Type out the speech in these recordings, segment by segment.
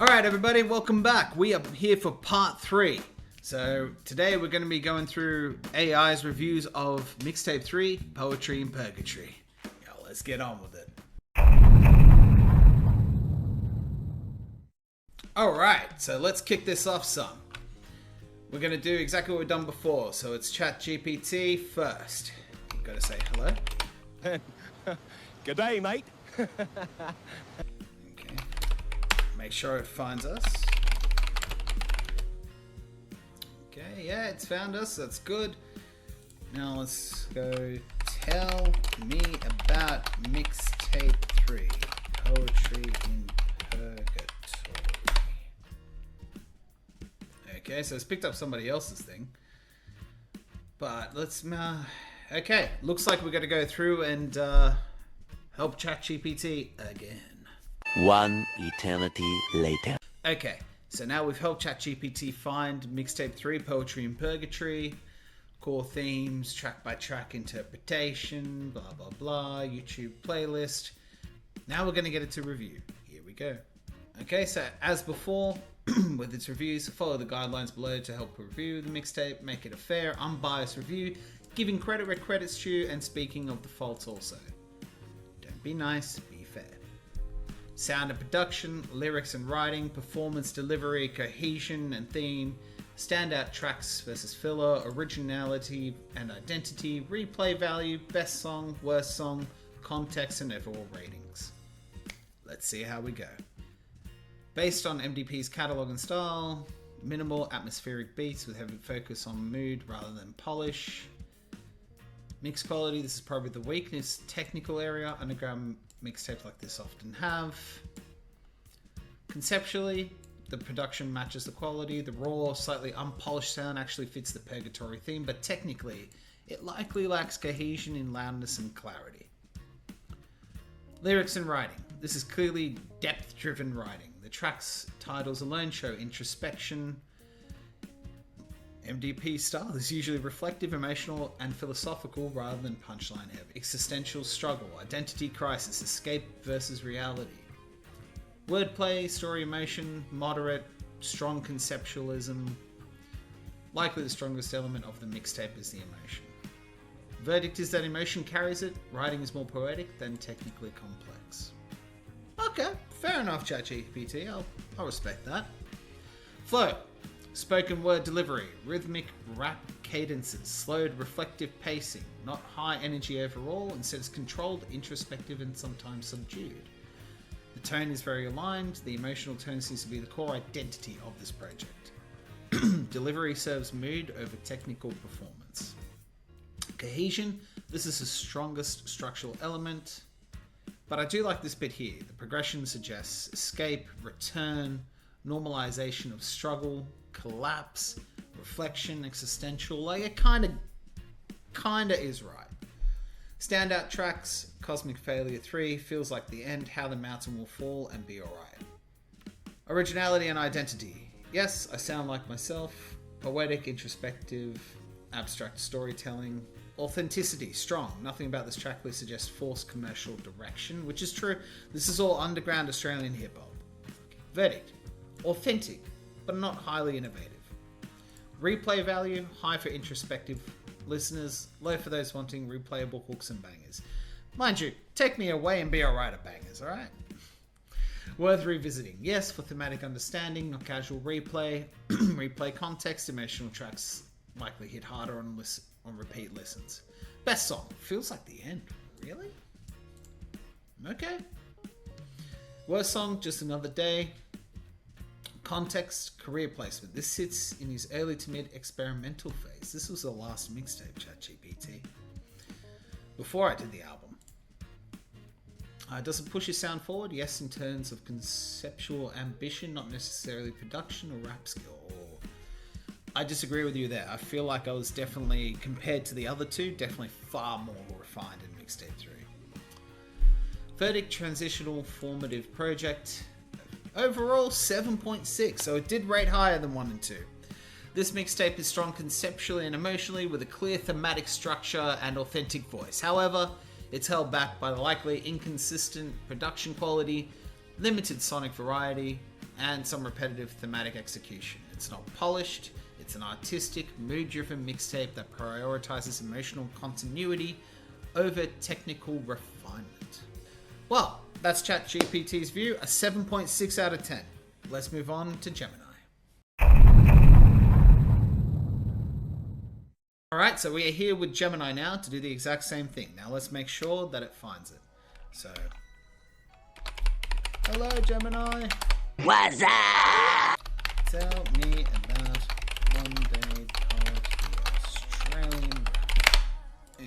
Alright everybody, welcome back. We are here for part 3. So today we're going to be going through AI's reviews of Mixtape 3, Poetry in Purgatory. Yo, let's get on with it. Alright, so let's kick this off some. We're going to do exactly what we've done before. So it's ChatGPT first. You've got to say hello. Good day, mate. Okay. Make sure it finds us. Okay, yeah, it's found us. That's good. Now let's go. Tell me about Mixtape 3, Poetry in Purgatory. Okay, so it's picked up somebody else's thing. But let's... okay, looks like we're going to go through and help ChatGPT again. One eternity later. Okay, so now we've helped ChatGPT find Mixtape 3, Poetry in Purgatory, core themes, track-by-track interpretation, blah blah blah, YouTube playlist. Now we're going to get it to review. Here we go. Okay, so as before, with its reviews, follow the guidelines below to help review the mixtape, make it a fair, unbiased review, giving credit where credit's due, and speaking of the faults also. Don't be nice, be fair. Sound and production, lyrics and writing, performance, delivery, cohesion and theme, standout tracks versus filler, originality and identity, replay value, best song, worst song, context and overall ratings. Let's see how we go. Based on MDP's catalogue and style, minimal atmospheric beats with heavy focus on mood rather than polish. Mix quality, this is probably the weakness. Technical area, underground mixtapes like this often have. Conceptually, the production matches the quality. The raw, slightly unpolished sound actually fits the Purgatory theme, but technically, it likely lacks cohesion in loudness and clarity. Lyrics and writing. This is clearly depth-driven writing. The track's titles alone show introspection. MDP style is usually reflective, emotional, and philosophical rather than punchline heavy. Existential struggle, identity crisis, escape versus reality. Wordplay, story emotion, moderate, strong conceptualism. Likely the strongest element of the mixtape is the emotion. Verdict is that emotion carries it, writing is more poetic than technically complex. Okay, fair enough, ChatGPT, I'll respect that. Flow. Spoken word delivery, rhythmic rap cadences, slowed reflective pacing, not high energy overall, instead it's controlled, introspective and sometimes subdued. The tone is very aligned, the emotional tone seems to be the core identity of this project. Delivery serves mood over technical performance. Cohesion, this is the strongest structural element, but I do like this bit here. The progression suggests escape, return, normalization of struggle, collapse, reflection, existential, like it kinda is right. Standout tracks, Cosmic Failure 3, feels like the end, How the Mountain Will Fall, and Be Alright. Originality and identity. Yes, I sound like myself. Poetic, introspective, abstract storytelling. Authenticity, strong. Nothing about this tracklist suggests forced commercial direction, which is true. This is all underground Australian hip-hop. Verdict. Authentic, but not highly innovative. Replay value, high for introspective listeners, low for those wanting replayable hooks and bangers. Mind you, Take Me Away and Be Alright are bangers, alright? Worth revisiting. Yes, for thematic understanding, not casual replay. Replay context, emotional tracks likely hit harder on repeat listens. Best song, feels like the end. Really? Okay. Worst song, Just Another Day. Context, career placement. This sits in his early to mid experimental phase. This was the last mixtape, ChatGPT. Before I did the album. Does it push his sound forward? Yes, in terms of conceptual ambition, not necessarily production or rap skill. I disagree with you there. I feel like I was definitely, compared to the other two, definitely far more refined in Mixtape 3. Verdict, transitional formative project. Overall, 7.6, so it did rate higher than 1 and 2. This mixtape is strong conceptually and emotionally with a clear thematic structure and authentic voice. However, it's held back by the likely inconsistent production quality, limited sonic variety, and some repetitive thematic execution. It's not polished, it's an artistic, mood-driven mixtape that prioritizes emotional continuity over technical refinement. Well, that's ChatGPT's view, a 7.6 out of 10. Let's move on to Gemini. Alright, so we are here with Gemini now to do the exact same thing. Now let's make sure that it finds it. So, hello Gemini. What's up? Tell me about one day poetry, Australian rap.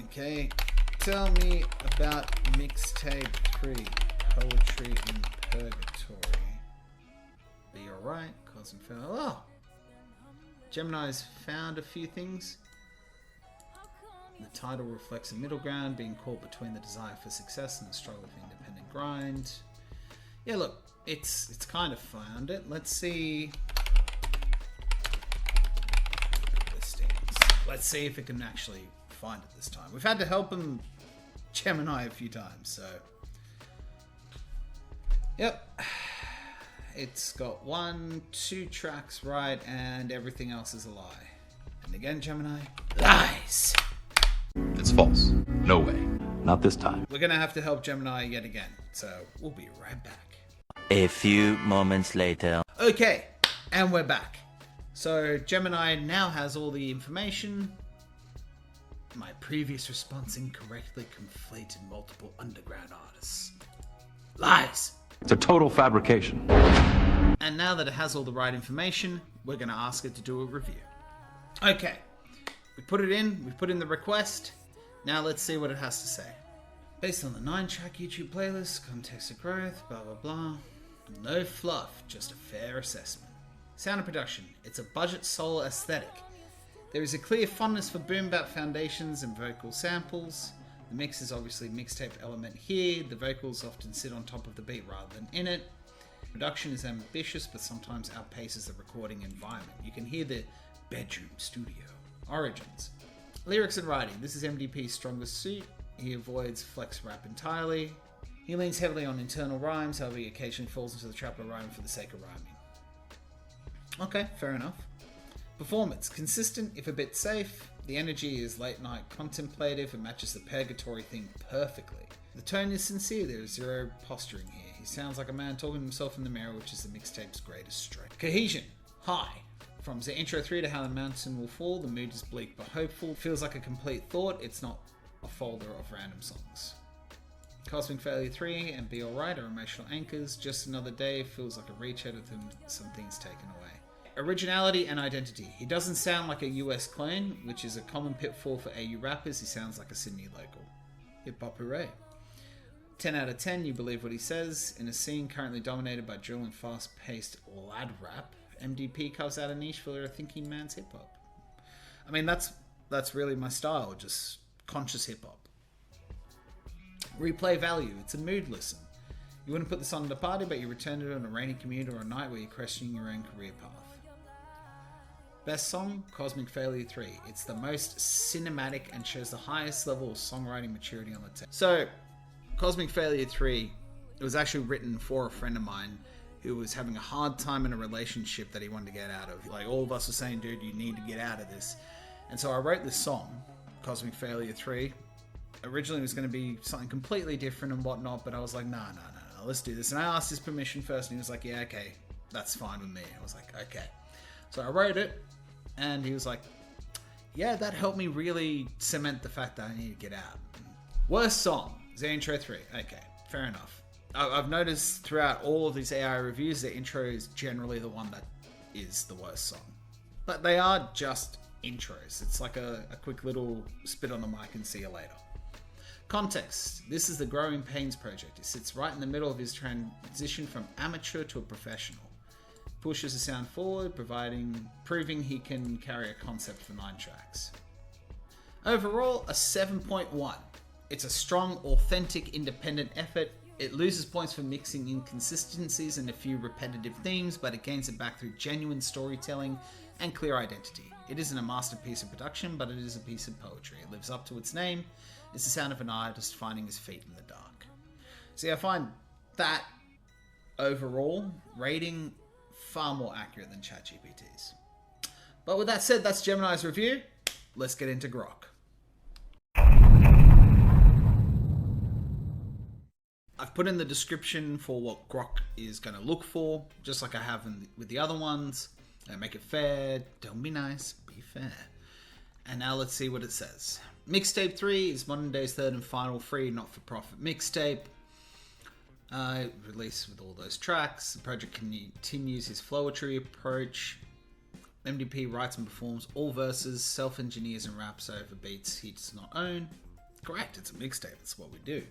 Okay, tell me about Mixtape 3, Poetry in Purgatory. Be alright, cause and fail. Oh! Gemini's found a few things. The title reflects a middle ground, being caught between the desire for success and the struggle for independent grind. Yeah, look, it's kind of found it. Let's see. Listings. Let's see if it can actually find it this time. We've had to help him, Gemini, a few times, so. Yep. It's got 1, 2 tracks right, and everything else is a lie. And again, Gemini, lies! It's false. No way. Not this time. We're gonna have to help Gemini yet again, so we'll be right back. A few moments later. Okay, and we're back. So Gemini now has all the information. My previous response incorrectly conflated multiple underground artists. Lies! It's a total fabrication. And now that it has all the right information, we're gonna ask it to do a review. Okay. We put it in, we put in the request. Now let's see what it has to say. Based on the 9-track YouTube playlist, context of growth, blah blah blah. No fluff, just a fair assessment. Sound and production, it's a budget soul aesthetic. There is a clear fondness for boom bap foundations and vocal samples. The mix is obviously mixtape element here. The vocals often sit on top of the beat rather than in it. Production is ambitious but sometimes outpaces the recording environment. You can hear the bedroom studio. Origins. Lyrics and writing. This is MDP's strongest suit. He avoids flex rap entirely. He leans heavily on internal rhymes, however he occasionally falls into the trap of rhyming for the sake of rhyming. Okay, fair enough. Performance. Consistent, if a bit safe. The energy is late night contemplative and matches the Purgatory theme perfectly. The tone is sincere, there is zero posturing here. He sounds like a man talking to himself in the mirror, which is the mixtape's greatest strength. Cohesion. High. From the intro 3 to How the Mountain Will Fall, the mood is bleak but hopeful. Feels like a complete thought, it's not a folder of random songs. Cosmic Failure 3 and Be Alright are emotional anchors. Just Another Day feels like a reach out of them, some things taken away. Originality and identity. He doesn't sound like a US clone, which is a common pitfall for AU rappers. He sounds like a Sydney local. Hip hop hooray. 10 out of 10, you believe what he says. In a scene currently dominated by drill and fast-paced lad rap, MDP carves out a niche for a thinking man's hip-hop. I mean, that's really my style, just conscious hip-hop. Replay value, it's a mood listen. You wouldn't put this on at a party, but you return to it on a rainy commute or a night where you're questioning your own career path. Best song, Cosmic Failure 3. It's the most cinematic and shows the highest level of songwriting maturity on the tape. So, Cosmic Failure 3, it was actually written for a friend of mine who was having a hard time in a relationship that he wanted to get out of. Like, all of us were saying, dude, you need to get out of this. And so I wrote this song, Cosmic Failure 3. Originally it was going to be something completely different and whatnot, but I was like, no, let's do this. And I asked his permission first, and he was like, yeah, okay, that's fine with me. I was like, okay. So I wrote it, and he was like, yeah, that helped me really cement the fact that I need to get out. Worst song, the intro 3. Okay, fair enough. I've noticed throughout all of these AI reviews, the intro is generally the one that is the worst song. But they are just intros. It's like a quick little spit on the mic and see you later. Context. This is the Growing Pains project. It sits right in the middle of his transition from amateur to a professional. Pushes the sound forward, proving he can carry a concept for 9 tracks. Overall, a 7.1. It's a strong, authentic, independent effort. It loses points for mixing inconsistencies and a few repetitive themes, but it gains it back through genuine storytelling and clear identity. It isn't a masterpiece of production, but it is a piece of poetry. It lives up to its name. It's the sound of an artist finding his feet in the dark. See, I find that overall rating far more accurate than ChatGPT's. But with that said, that's Gemini's review. Let's get into Grok. I've put in the description for what Grok is going to look for, just like I have with the other ones. Make it fair, don't be nice, be fair. And now let's see what it says. Mixtape 3 is modern day's third and final free not-for-profit mixtape. Released with all those tracks. The project continues his flowetry approach. MDP writes and performs all verses, self-engineers and raps over beats he does not own. Correct, it's a mixtape, that's what we do.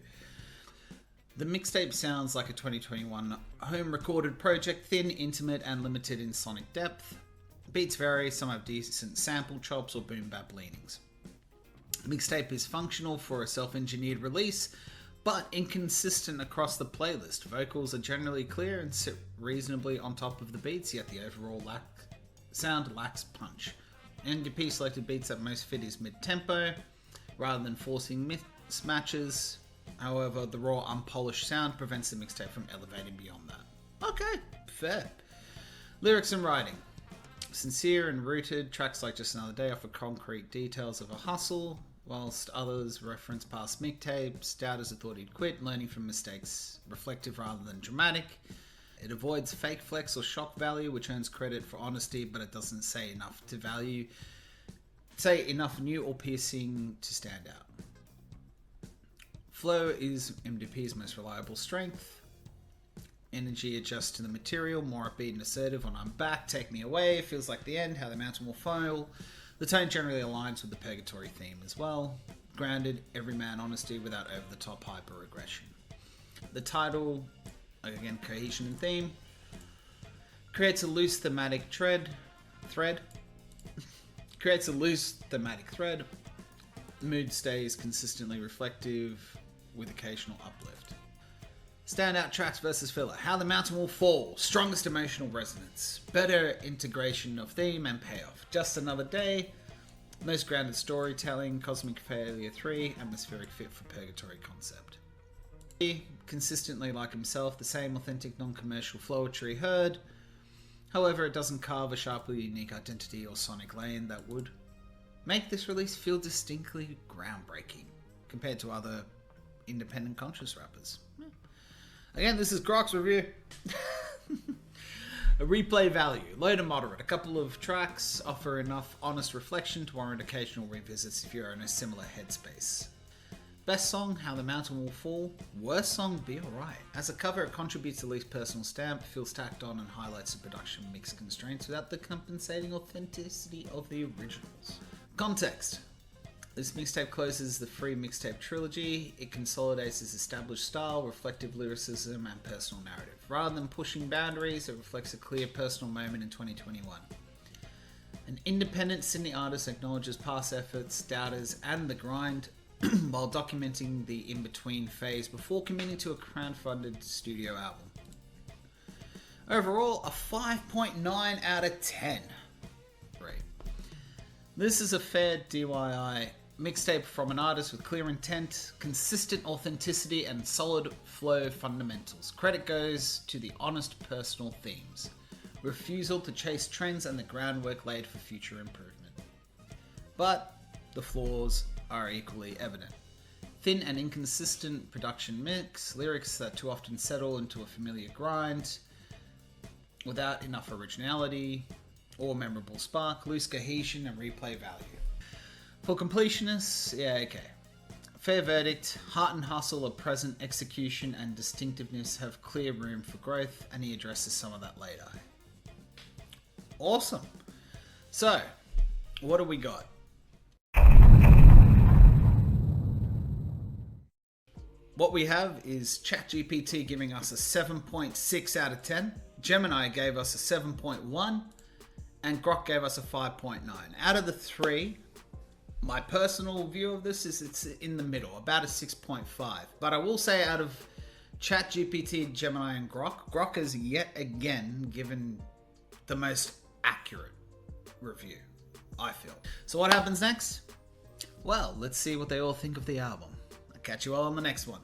The mixtape sounds like a 2021 home-recorded project, thin, intimate, and limited in sonic depth. Beats vary, some have decent sample chops or boom-bap leanings. The mixtape is functional for a self-engineered release, but inconsistent across the playlist. Vocals are generally clear and sit reasonably on top of the beats, yet the overall sound lacks punch. NDP selected beats that most fit his mid-tempo, rather than forcing mismatches. However, the raw, unpolished sound prevents the mixtape from elevating beyond that. Okay, fair. Lyrics and writing. Sincere and rooted, tracks like Just Another Day offer concrete details of a hustle, whilst others reference past mixtapes. Doubters who thought he'd quit, learning from mistakes, reflective rather than dramatic. It avoids fake flex or shock value, which earns credit for honesty, but it doesn't say enough new or piercing to stand out. Flow is MDP's most reliable strength. Energy adjusts to the material, more upbeat and assertive on I'm back, take me away, feels like the end, how the mountain will fall. The tone generally aligns with the Purgatory theme as well. Grounded, everyman honesty without over-the-top hyper-aggression. The title, again, cohesion and theme, creates a loose thematic thread. Mood stays consistently reflective with occasional uplift. Standout tracks versus filler. How the Mountain Will Fall. Strongest emotional resonance. Better integration of theme and payoff. Just Another Day. Most grounded storytelling. Cosmic Failure 3. Atmospheric fit for Purgatory concept. Consistently like himself. The same authentic non-commercial flowetry heard. However, it doesn't carve a sharply unique identity or sonic lane that would make this release feel distinctly groundbreaking compared to other independent conscious rappers. Again, this is Grok's review. A replay value, low to moderate. A couple of tracks offer enough honest reflection to warrant occasional revisits if you're in a similar headspace. Best song, How the Mountain Will Fall. Worst song, Be Alright. As a cover, it contributes the least personal stamp, feels tacked on, and highlights the production mix constraints without the compensating authenticity of the originals. Context. This mixtape closes the free mixtape trilogy. It consolidates his established style, reflective lyricism, and personal narrative. Rather than pushing boundaries, it reflects a clear personal moment in 2021. An independent Sydney artist acknowledges past efforts, doubters, and the grind, while documenting the in-between phase before committing to a crowdfunded studio album. Overall, a 5.9 out of 10. Great. This is a fair DIY mixtape from an artist with clear intent, consistent authenticity, and solid flow fundamentals. Credit goes to the honest personal themes, refusal to chase trends, and the groundwork laid for future improvement. But the flaws are equally evident. Thin and inconsistent production mix, lyrics that too often settle into a familiar grind, without enough originality or memorable spark, loose cohesion, and replay value. For completionists, yeah, okay. Fair verdict, heart and hustle of present execution and distinctiveness have clear room for growth, and he addresses some of that later. Awesome. So, what do we got? What we have is ChatGPT giving us a 7.6 out of 10, Gemini gave us a 7.1, and Grok gave us a 5.9. Out of the three, my personal view of this is it's in the middle, about a 6.5. But I will say out of ChatGPT, Gemini, and Grok has yet again given the most accurate review, I feel. So what happens next? Well, let's see what they all think of the album. I'll catch you all on the next one.